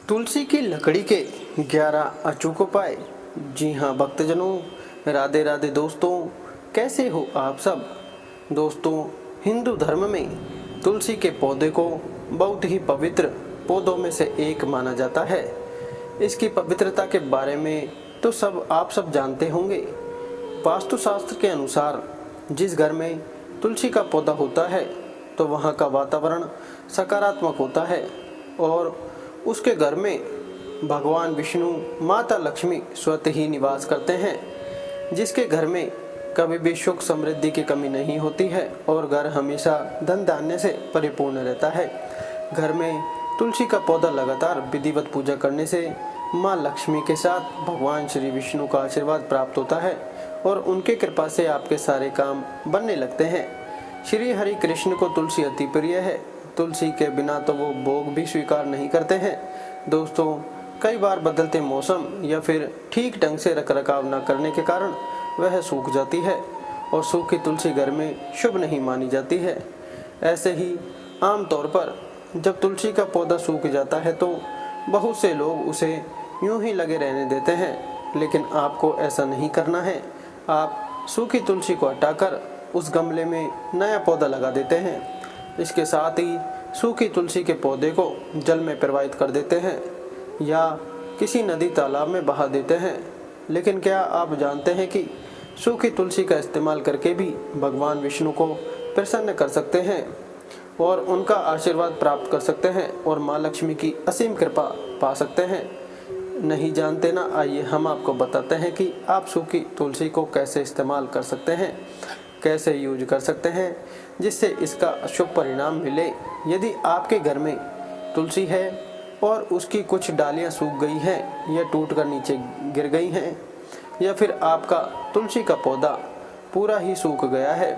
तुलसी की लकड़ी के 11 अचूक उपाय। जी हाँ भक्तजनों, राधे राधे दोस्तों, कैसे हो आप सब। दोस्तों, हिंदू धर्म में तुलसी के पौधे को बहुत ही पवित्र पौधों में से एक माना जाता है। इसकी पवित्रता के बारे में तो आप सब जानते होंगे। वास्तुशास्त्र के अनुसार जिस घर में तुलसी का पौधा होता है तो वहाँ का वातावरण सकारात्मक होता है और उसके घर में भगवान विष्णु, माता लक्ष्मी स्वतः ही निवास करते हैं। जिसके घर में कभी भी सुख समृद्धि की कमी नहीं होती है और घर हमेशा धन धान्य से परिपूर्ण रहता है। घर में तुलसी का पौधा लगातार विधिवत पूजा करने से माँ लक्ष्मी के साथ भगवान श्री विष्णु का आशीर्वाद प्राप्त होता है और उनके कृपा से आपके सारे काम बनने लगते हैं। श्री हरि कृष्ण को तुलसी अति प्रिय है। तुलसी के बिना तो वो भोग भी स्वीकार नहीं करते हैं। दोस्तों, कई बार बदलते मौसम या फिर ठीक ढंग से रखरखाव न करने के कारण वह सूख जाती है और सूखी तुलसी घर में शुभ नहीं मानी जाती है। ऐसे ही आम तौर पर जब तुलसी का पौधा सूख जाता है तो बहुत से लोग उसे यूं ही लगे रहने देते हैं, लेकिन आपको ऐसा नहीं करना है। आप सूखी तुलसी को हटाकर उस गमले में नया पौधा लगा देते हैं। इसके साथ ही सूखी तुलसी के पौधे को जल में प्रवाहित कर देते हैं या किसी नदी तालाब में बहा देते हैं। लेकिन क्या आप जानते हैं कि सूखी तुलसी का इस्तेमाल करके भी भगवान विष्णु को प्रसन्न कर सकते हैं और उनका आशीर्वाद प्राप्त कर सकते हैं और माँ लक्ष्मी की असीम कृपा पा सकते हैं। नहीं जानते ना? आइए हम आपको बताते हैं कि आप सूखी तुलसी को कैसे इस्तेमाल कर सकते हैं, कैसे यूज कर सकते हैं जिससे इसका शुभ परिणाम मिले। यदि आपके घर में तुलसी है और उसकी कुछ डालियां सूख गई हैं या टूटकर नीचे गिर गई हैं या फिर आपका तुलसी का पौधा पूरा ही सूख गया है,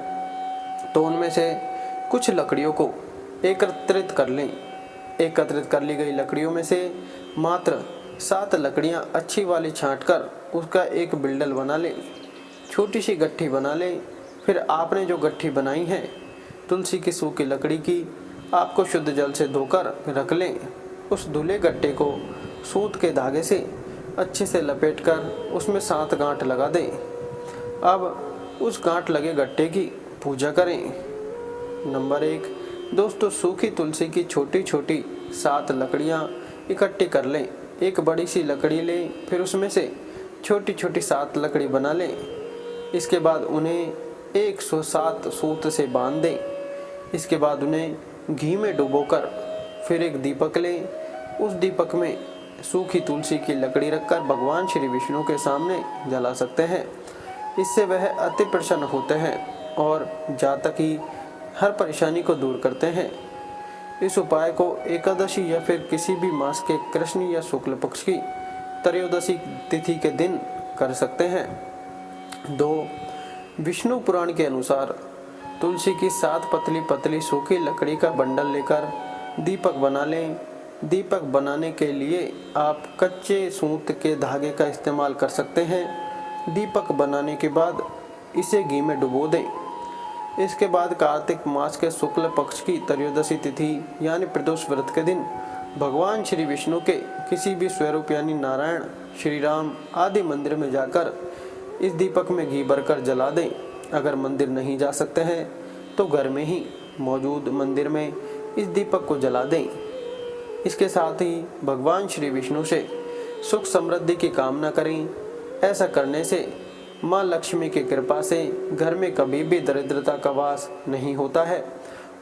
तो उनमें से कुछ लकड़ियों को एकत्रित कर लें। एकत्रित कर ली गई लकड़ियों में से मात्र 7 लकड़ियां अच्छी वाली छांटकर उसका एक बिल्डल बना लें। छोटी सी गट्ठी बना लें। फिर आपने जो गट्ठी बनाई है तुलसी की सूखी लकड़ी की, आपको शुद्ध जल से धोकर रख लें। उस धुले गट्टे को सूत के धागे से अच्छे से लपेटकर उसमें 7 गांठ लगा दें। अब उस गांठ लगे गट्टे की पूजा करें। नंबर 1, दोस्तों, सूखी तुलसी की छोटी छोटी 7 लकड़ियाँ इकट्ठी कर लें। एक बड़ी सी लकड़ी लें, फिर उसमें से छोटी छोटी 7 लकड़ी बना लें। इसके बाद उन्हें 107 सूत से बांध दें। इसके बाद उन्हें घी में डुबोकर फिर एक दीपक लें। उस दीपक में सूखी तुलसी की लकड़ी रखकर भगवान श्री विष्णु के सामने जला सकते हैं। इससे वह अति प्रसन्न होते हैं और जातक की हर परेशानी को दूर करते हैं। इस उपाय को एकादशी या फिर किसी भी मास के कृष्ण या शुक्ल पक्ष की त्रयोदशी तिथि के दिन कर सकते हैं। 2, विष्णु पुराण के अनुसार तुलसी की 7 पतली पतली सूखी लकड़ी का बंडल लेकर दीपक बना लें। दीपक बनाने के लिए आप कच्चे सूत के धागे का इस्तेमाल कर सकते हैं। दीपक बनाने के बाद इसे घी में डुबो दें। इसके बाद कार्तिक मास के शुक्ल पक्ष की त्रयोदशी तिथि यानी प्रदोष व्रत के दिन भगवान श्री विष्णु के किसी भी स्वरूप यानी नारायण, श्री राम आदि मंदिर में जाकर इस दीपक में घी भरकर जला दें। अगर मंदिर नहीं जा सकते हैं तो घर में ही मौजूद मंदिर में इस दीपक को जला दें। इसके साथ ही भगवान श्री विष्णु से सुख समृद्धि की कामना करें। ऐसा करने से माँ लक्ष्मी की कृपा से घर में कभी भी दरिद्रता का वास नहीं होता है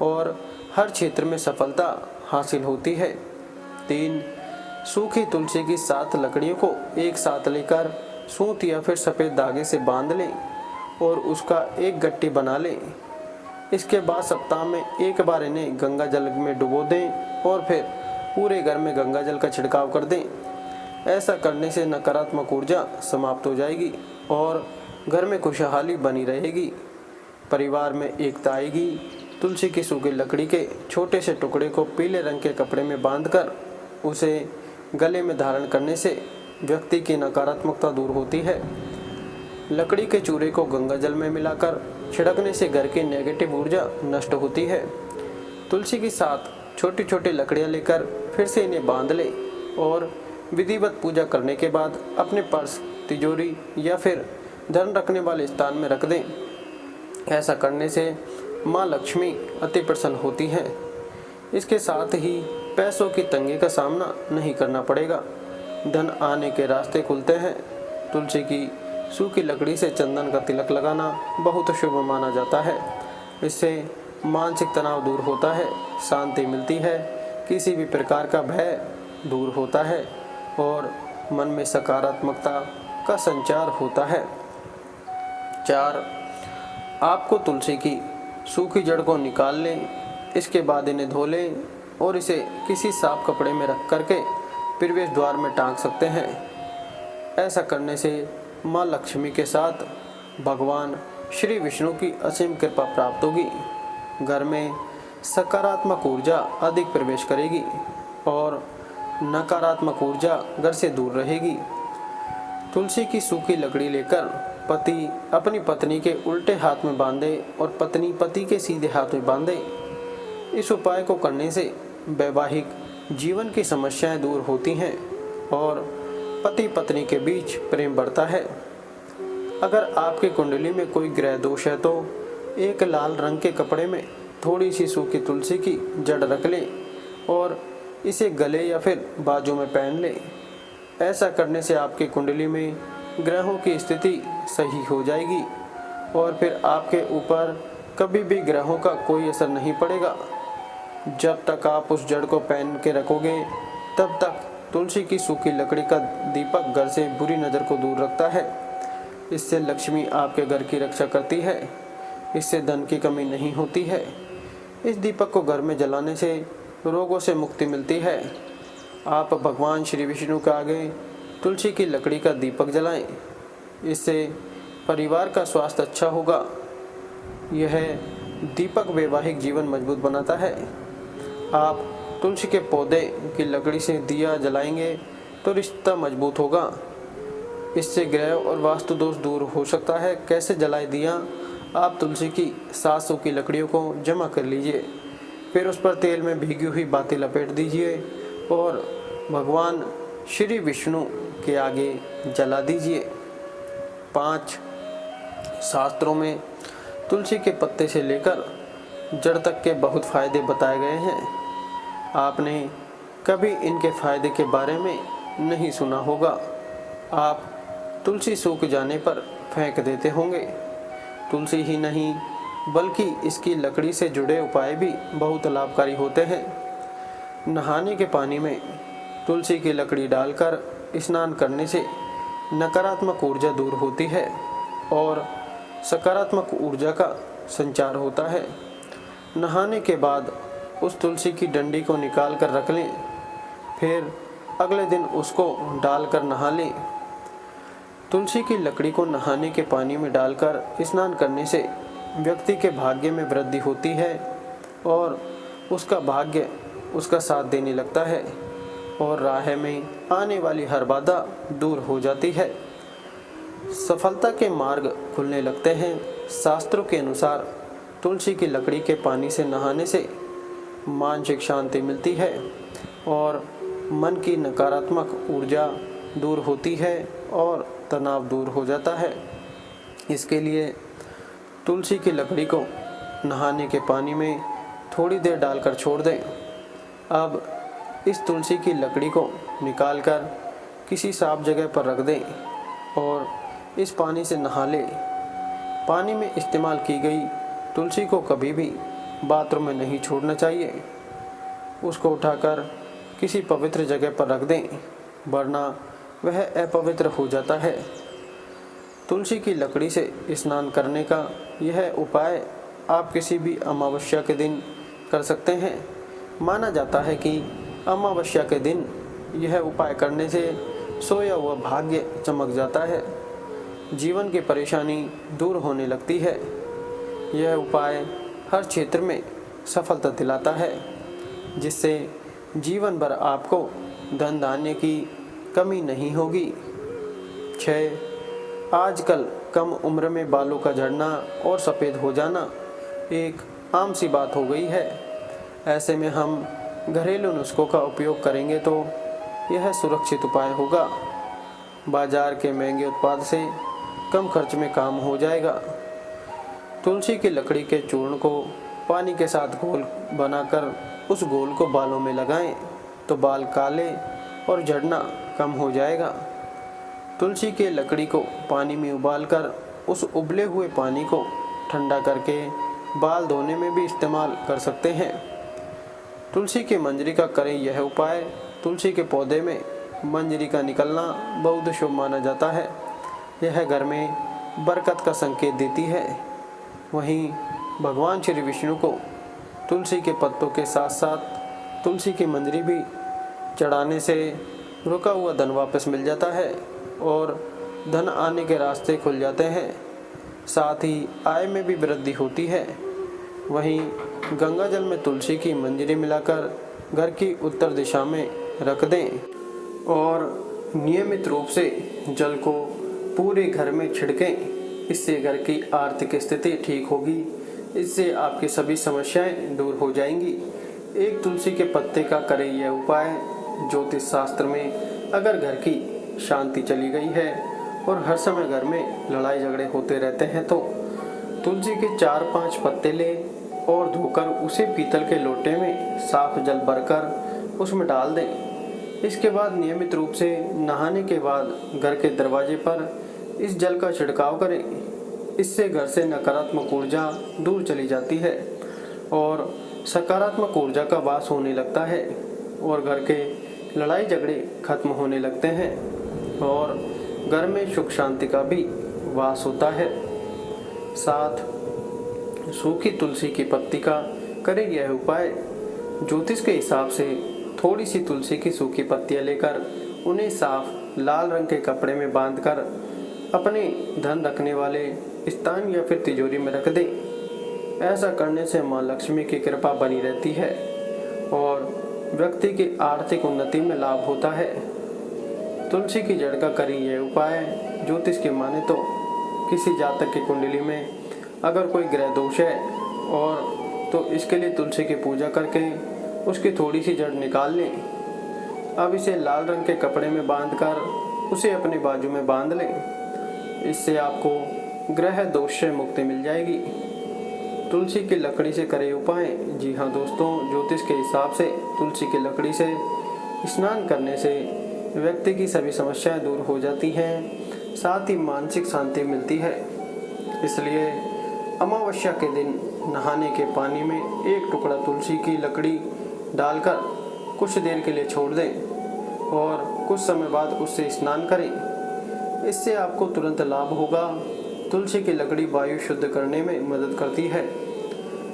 और हर क्षेत्र में सफलता हासिल होती है। 3, सूखी तुलसी की 7 लकड़ियों को एक साथ लेकर सूत या फिर सफ़ेद धागे से बांध लें और उसका एक गट्टी बना लें। इसके बाद सप्ताह में एक बार इन्हें गंगा जल में डुबो दें और फिर पूरे घर में गंगा जल का छिड़काव कर दें। ऐसा करने से नकारात्मक ऊर्जा समाप्त हो जाएगी और घर में खुशहाली बनी रहेगी। परिवार में एकता आएगी। तुलसी की सूखी लकड़ी के छोटे से टुकड़े को पीले रंग के कपड़े में बांधकर उसे गले में धारण करने से व्यक्ति की नकारात्मकता दूर होती है। लकड़ी के चूरे को गंगा जल में मिलाकर छिड़कने से घर की नेगेटिव ऊर्जा नष्ट होती है। तुलसी की 7 छोटी छोटी लकड़ियां लेकर फिर से इन्हें बांध लें। और विधिवत पूजा करने के बाद अपने पर्स, तिजोरी या फिर धन रखने वाले स्थान में रख दें। ऐसा करने से माँ लक्ष्मी अति प्रसन्न होती हैं। इसके साथ ही पैसों की तंगी का सामना नहीं करना पड़ेगा, धन आने के रास्ते खुलते हैं। तुलसी की सूखी लकड़ी से चंदन का तिलक लगाना बहुत शुभ माना जाता है। इससे मानसिक तनाव दूर होता है, शांति मिलती है, किसी भी प्रकार का भय दूर होता है और मन में सकारात्मकता का संचार होता है। 4. आपको तुलसी की सूखी जड़ को निकाल लें, इसके बाद इन्हें धो लें और इसे किसी साफ कपड़े में रख करके प्रवेश द्वार में टांग सकते हैं। ऐसा करने से माँ लक्ष्मी के साथ भगवान श्री विष्णु की असीम कृपा प्राप्त होगी। घर में सकारात्मक ऊर्जा अधिक प्रवेश करेगी और नकारात्मक ऊर्जा घर से दूर रहेगी। तुलसी की सूखी लकड़ी लेकर पति अपनी पत्नी के उल्टे हाथ में बांधे और पत्नी पति के सीधे हाथ में बांधे। इस उपाय को करने से वैवाहिक जीवन की समस्याएं दूर होती हैं और पति पत्नी के बीच प्रेम बढ़ता है। अगर आपकी कुंडली में कोई ग्रह दोष है तो एक लाल रंग के कपड़े में थोड़ी सी सूखी तुलसी की जड़ रख लें और इसे गले या फिर बाजू में पहन लें। ऐसा करने से आपकी कुंडली में ग्रहों की स्थिति सही हो जाएगी और फिर आपके ऊपर कभी भी ग्रहों का कोई असर नहीं पड़ेगा। जब तक आप उस जड़ को पहन के रखोगे तब तक तुलसी की सूखी लकड़ी का दीपक घर से बुरी नज़र को दूर रखता है। इससे लक्ष्मी आपके घर की रक्षा करती है, इससे धन की कमी नहीं होती है। इस दीपक को घर में जलाने से रोगों से मुक्ति मिलती है। आप भगवान श्री विष्णु के आगे तुलसी की लकड़ी का दीपक जलाएं, इससे परिवार का स्वास्थ्य अच्छा होगा। यह दीपक वैवाहिक जीवन मजबूत बनाता है। आप तुलसी के पौधे की लकड़ी से दिया जलाएंगे तो रिश्ता मजबूत होगा। इससे ग्रह और वास्तु दोष दूर हो सकता है। कैसे जलाए दिया? आप तुलसी की 7 सूखी लकड़ियों को जमा कर लीजिए, फिर उस पर तेल में भीगी हुई बाती लपेट दीजिए और भगवान श्री विष्णु के आगे जला दीजिए। 5. शास्त्रों में तुलसी के पत्ते से लेकर जड़ तक के बहुत फायदे बताए गए हैं। आपने कभी इनके फायदे के बारे में नहीं सुना होगा। आप तुलसी सूख जाने पर फेंक देते होंगे। तुलसी ही नहीं बल्कि इसकी लकड़ी से जुड़े उपाय भी बहुत लाभकारी होते हैं। नहाने के पानी में तुलसी की लकड़ी डालकर स्नान करने से नकारात्मक ऊर्जा दूर होती है और सकारात्मक ऊर्जा का संचार होता है। नहाने के बाद उस तुलसी की डंडी को निकाल कर रख लें, फिर अगले दिन उसको डालकर नहा लें। तुलसी की लकड़ी को नहाने के पानी में डालकर स्नान करने से व्यक्ति के भाग्य में वृद्धि होती है और उसका भाग्य उसका साथ देने लगता है और राह में आने वाली हर बाधा दूर हो जाती है। सफलता के मार्ग खुलने लगते हैं। शास्त्रों के अनुसार तुलसी की लकड़ी के पानी से नहाने से मानसिक शांति मिलती है और मन की नकारात्मक ऊर्जा दूर होती है और तनाव दूर हो जाता है। इसके लिए तुलसी की लकड़ी को नहाने के पानी में थोड़ी देर डालकर छोड़ दें। अब इस तुलसी की लकड़ी को निकालकर किसी साफ जगह पर रख दें और इस पानी से नहा लें। पानी में इस्तेमाल की गई तुलसी को कभी भी बाथरूम में नहीं छोड़ना चाहिए। उसको उठाकर किसी पवित्र जगह पर रख दें, वरना वह अपवित्र हो जाता है। तुलसी की लकड़ी से स्नान करने का यह उपाय आप किसी भी अमावस्या के दिन कर सकते हैं। माना जाता है कि अमावस्या के दिन यह उपाय करने से सोया हुआ भाग्य चमक जाता है, जीवन की परेशानी दूर होने लगती है। यह उपाय हर क्षेत्र में सफलता दिलाता है, जिससे जीवन भर आपको धन धान्य की कमी नहीं होगी। 6. आजकल कम उम्र में बालों का झड़ना और सफ़ेद हो जाना एक आम सी बात हो गई है। ऐसे में हम घरेलू नुस्खों का उपयोग करेंगे तो यह सुरक्षित उपाय होगा। बाजार के महंगे उत्पाद से कम खर्च में काम हो जाएगा। तुलसी की लकड़ी के चूर्ण को पानी के साथ घोल बनाकर उस घोल को बालों में लगाएं तो बाल काले और झड़ना कम हो जाएगा। तुलसी के लकड़ी को पानी में उबालकर उस उबले हुए पानी को ठंडा करके बाल धोने में भी इस्तेमाल कर सकते हैं। तुलसी की मंजरी का करें यह उपाय। तुलसी के पौधे में मंजरी का निकलना बहुत शुभ माना जाता है। यह घर में बरकत का संकेत देती है। वहीं भगवान श्री विष्णु को तुलसी के पत्तों के साथ साथ तुलसी की मंजरी भी चढ़ाने से रुका हुआ धन वापस मिल जाता है और धन आने के रास्ते खुल जाते हैं। साथ ही आय में भी वृद्धि होती है। वहीं गंगा जल में तुलसी की मंजरी मिलाकर घर की उत्तर दिशा में रख दें और नियमित रूप से जल को पूरे घर में छिड़कें। इससे घर की आर्थिक स्थिति ठीक होगी। इससे आपकी सभी समस्याएं दूर हो जाएंगी। एक तुलसी के पत्ते का करें यह उपाय। ज्योतिष शास्त्र में अगर घर की शांति चली गई है और हर समय घर में लड़ाई झगड़े होते रहते हैं तो तुलसी के 4-5 पत्ते लें और धोकर उसे पीतल के लोटे में साफ जल भरकर उसमें डाल दें। इसके बाद नियमित रूप से नहाने के बाद घर के दरवाजे पर इस जल का छिड़काव करें। इससे घर से नकारात्मक ऊर्जा दूर चली जाती है और सकारात्मक ऊर्जा का वास होने लगता है और घर के लड़ाई झगड़े खत्म होने लगते हैं और घर में सुख शांति का भी वास होता है। साथ सूखी तुलसी की पत्ती का करें यह उपाय। ज्योतिष के हिसाब से थोड़ी सी तुलसी की सूखी पत्तियां लेकर उन्हें साफ लाल रंग के कपड़े में बांधकर अपने धन रखने वाले स्थान या फिर तिजोरी में रख दें। ऐसा करने से माँ लक्ष्मी की कृपा बनी रहती है और व्यक्ति की आर्थिक उन्नति में लाभ होता है। तुलसी की जड़ का करें यह उपाय। ज्योतिष के माने तो किसी जातक की कुंडली में अगर कोई ग्रह दोष है और तो इसके लिए तुलसी की पूजा करके उसकी थोड़ी सी जड़ निकाल लें। अब इसे लाल रंग के कपड़े में बांधकर उसे अपनी बाजू में बांध लें। इससे आपको ग्रह दोष से मुक्ति मिल जाएगी। तुलसी की लकड़ी से करें उपाय। जी हाँ दोस्तों, ज्योतिष के हिसाब से तुलसी की लकड़ी से स्नान करने से व्यक्ति की सभी समस्याएं दूर हो जाती हैं, साथ ही मानसिक शांति मिलती है। इसलिए अमावस्या के दिन नहाने के पानी में एक टुकड़ा तुलसी की लकड़ी डालकर कुछ देर के लिए छोड़ दें और कुछ समय बाद उससे स्नान करें। इससे आपको तुरंत लाभ होगा। तुलसी की लकड़ी वायु शुद्ध करने में मदद करती है।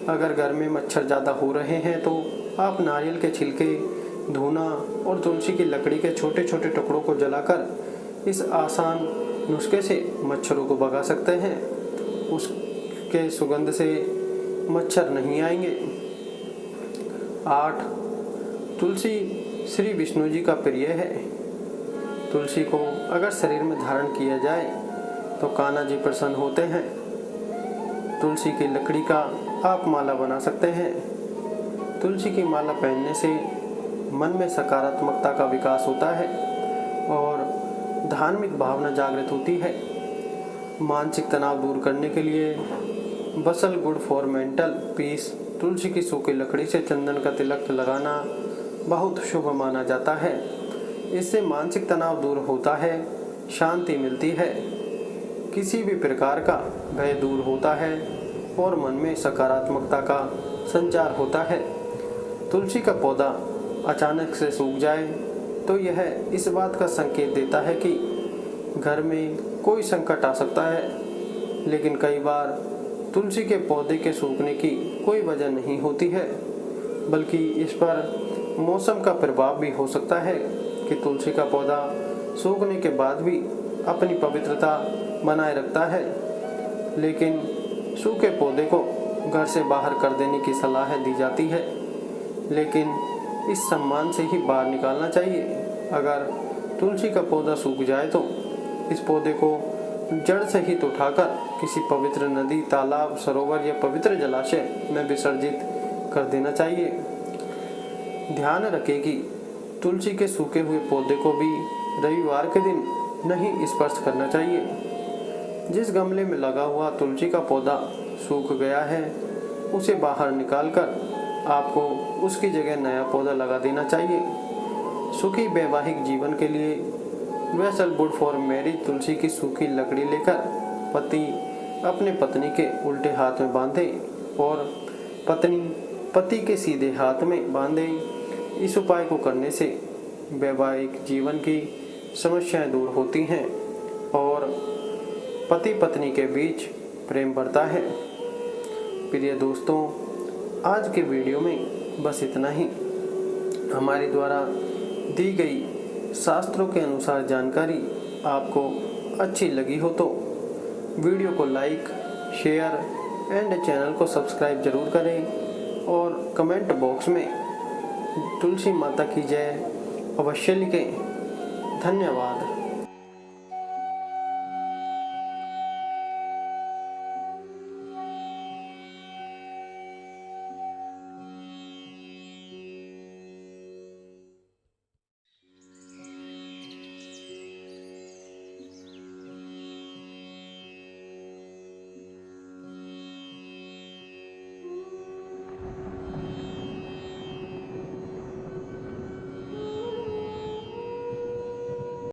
अगर घर में मच्छर ज़्यादा हो रहे हैं तो आप नारियल के छिलके, धूना और तुलसी की लकड़ी के छोटे छोटे टुकड़ों को जलाकर इस आसान नुस्खे से मच्छरों को भगा सकते हैं। उसके सुगंध से मच्छर नहीं आएंगे। 8. तुलसी श्री विष्णु जी का प्रिय है। तुलसी को अगर शरीर में धारण किया जाए तो कान्हा जी प्रसन्न होते हैं। तुलसी की लकड़ी का आप माला बना सकते हैं। तुलसी की माला पहनने से मन में सकारात्मकता का विकास होता है और धार्मिक भावना जागृत होती है। मानसिक तनाव दूर करने के लिए बसल गुड फॉर मेंटल पीस तुलसी की सूखी लकड़ी से चंदन का तिलक लगाना बहुत शुभ माना जाता है। इससे मानसिक तनाव दूर होता है, शांति मिलती है, किसी भी प्रकार का भय दूर होता है और मन में सकारात्मकता का संचार होता है। तुलसी का पौधा अचानक से सूख जाए तो यह इस बात का संकेत देता है कि घर में कोई संकट आ सकता है, लेकिन कई बार तुलसी के पौधे के सूखने की कोई वजह नहीं होती है, बल्कि इस पर मौसम का प्रभाव भी हो सकता है कि तुलसी का पौधा सूखने के बाद भी अपनी पवित्रता बनाए रखता है। लेकिन सूखे पौधे को घर से बाहर कर देने की सलाह दी जाती है, लेकिन इस सम्मान से ही बाहर निकालना चाहिए। अगर तुलसी का पौधा सूख जाए तो इस पौधे को जड़ सहित उठाकर किसी पवित्र नदी, तालाब, सरोवर या पवित्र जलाशय में विसर्जित कर देना चाहिए। ध्यान रखें कि तुलसी के सूखे हुए पौधे को भी रविवार के दिन नहीं स्पर्श करना चाहिए। जिस गमले में लगा हुआ तुलसी का पौधा सूख गया है उसे बाहर निकालकर आपको उसकी जगह नया पौधा लगा देना चाहिए। सुखी वैवाहिक जीवन के लिए वेसल वुड फॉर मैरिज तुलसी की सूखी लकड़ी लेकर पति अपने पत्नी के उल्टे हाथ में बांधे और पत्नी पति के सीधे हाथ में बांधे। इस उपाय को करने से वैवाहिक जीवन की समस्याएं दूर होती हैं और पति पत्नी के बीच प्रेम बढ़ता है। प्रिय दोस्तों, आज के वीडियो में बस इतना ही। हमारे द्वारा दी गई शास्त्रों के अनुसार जानकारी आपको अच्छी लगी हो तो वीडियो को लाइक, शेयर एंड चैनल को सब्सक्राइब जरूर करें और कमेंट बॉक्स में तुलसी माता की जय अवश्य लिखें। धन्यवाद।